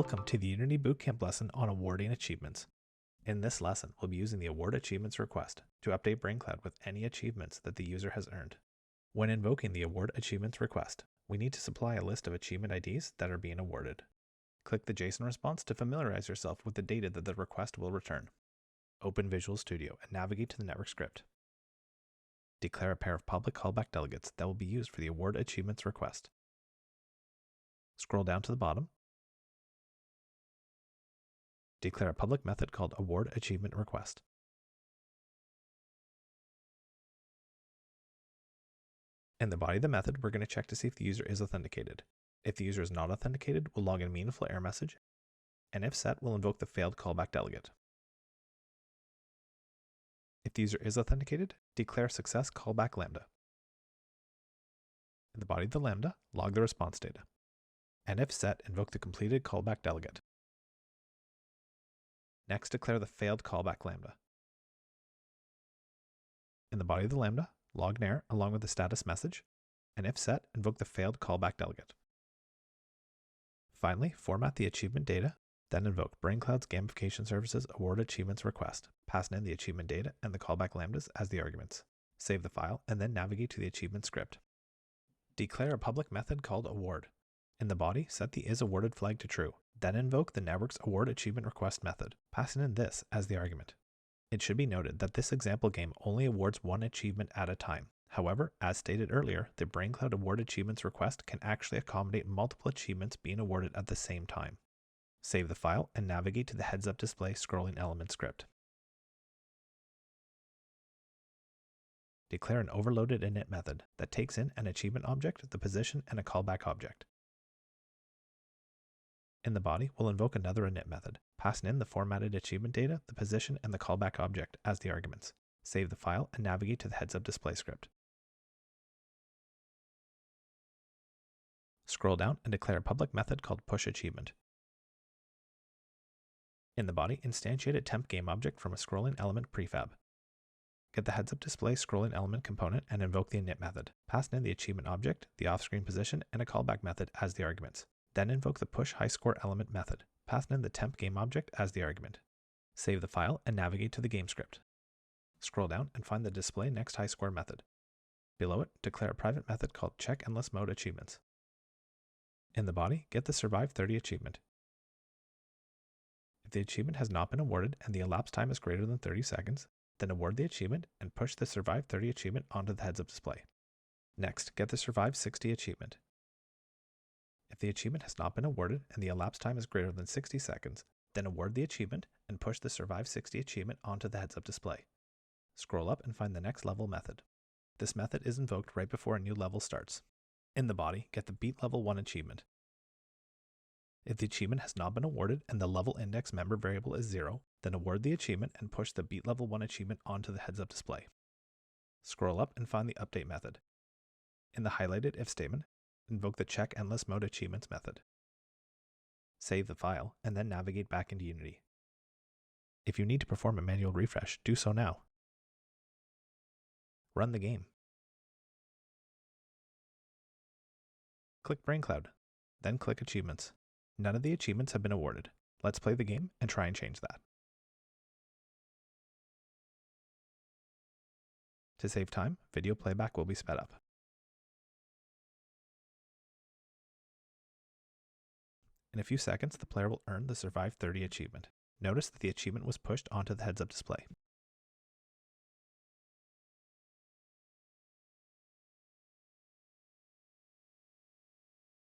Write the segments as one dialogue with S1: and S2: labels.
S1: Welcome to the Unity BootCamp lesson on awarding achievements. In this lesson, we'll be using the Award Achievements request to update brainCloud with any achievements that the user has earned. When invoking the Award Achievements request, we need to supply a list of achievement IDs that are being awarded. Click the JSON response to familiarize yourself with the data that the request will return. Open Visual Studio and navigate to the network script. Declare a pair of public callback delegates that will be used for the Award Achievements request. Scroll down to the bottom. Declare a public method called Award Achievement Request. In the body of the method, we're going to check to see if the user is authenticated. If the user is not authenticated, we'll log in a meaningful error message, and if set, we'll invoke the failed callback delegate. If the user is authenticated, declare success callback lambda. In the body of the lambda, log the response data. And if set, invoke the completed callback delegate. Next, declare the failed callback lambda. In the body of the lambda, log an error along with the status message, and if set, invoke the failed callback delegate. Finally, format the achievement data, then invoke brainCloud's gamification services award achievements request, passing in the achievement data and the callback lambdas as the arguments. Save the file, and then navigate to the achievement script. Declare a public method called award. In the body, set the isAwarded flag to true, then invoke the network's award achievement request method, passing in this as the argument. It should be noted that this example game only awards one achievement at a time. However, as stated earlier, the brainCloud award achievements request can actually accommodate multiple achievements being awarded at the same time. Save the file and navigate to the heads-up display scrolling element script. Declare an overloaded init method that takes in an achievement object, the position, and a callback object. In the body, we'll invoke another init method, passing in the formatted achievement data, the position, and the callback object as the arguments. Save the file and navigate to the heads-up display script. Scroll down and declare a public method called pushAchievement. In the body, instantiate a temp game object from a scrolling element prefab. Get the heads-up display scrolling element component and invoke the init method, passing in the achievement object, the off-screen position, and a callback method as the arguments. Then invoke the pushHighScore element method, passing in the temp game object as the argument. Save the file and navigate to the game script. Scroll down and find the display next highscore method. Below it, declare a private method called checkEndlessMode achievements. In the body, get the Survive 30 achievement. If the achievement has not been awarded and the elapsed time is greater than 30 seconds, then award the achievement and push the Survive 30 achievement onto the heads-up display. Next, get the Survive 60 achievement. If the achievement has not been awarded and the elapsed time is greater than 60 seconds, then award the achievement and push the Survive 60 achievement onto the heads-up display. Scroll up and find the next level method. This method is invoked right before a new level starts. In the body, get the Beat Level 1 achievement. If the achievement has not been awarded and the level index member variable is 0, then award the achievement and push the Beat Level 1 achievement onto the heads-up display. Scroll up and find the Update method. In the highlighted if statement, invoke the checkEndlessMode achievements method. Save the file and then navigate back into Unity. If you need to perform a manual refresh, do so now. Run the game. Click brainCloud, then click Achievements. None of the achievements have been awarded. Let's play the game and try and change that. To save time, video playback will be sped up. In a few seconds, the player will earn the Survive 30 achievement. Notice that the achievement was pushed onto the heads-up display.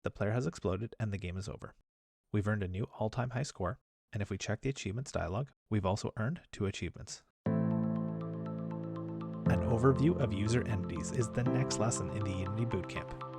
S1: The player has exploded and the game is over. We've earned a new all-time high score, and if we check the achievements dialog, we've also earned 2 achievements. An overview of user entities is the next lesson in the Unity Bootcamp.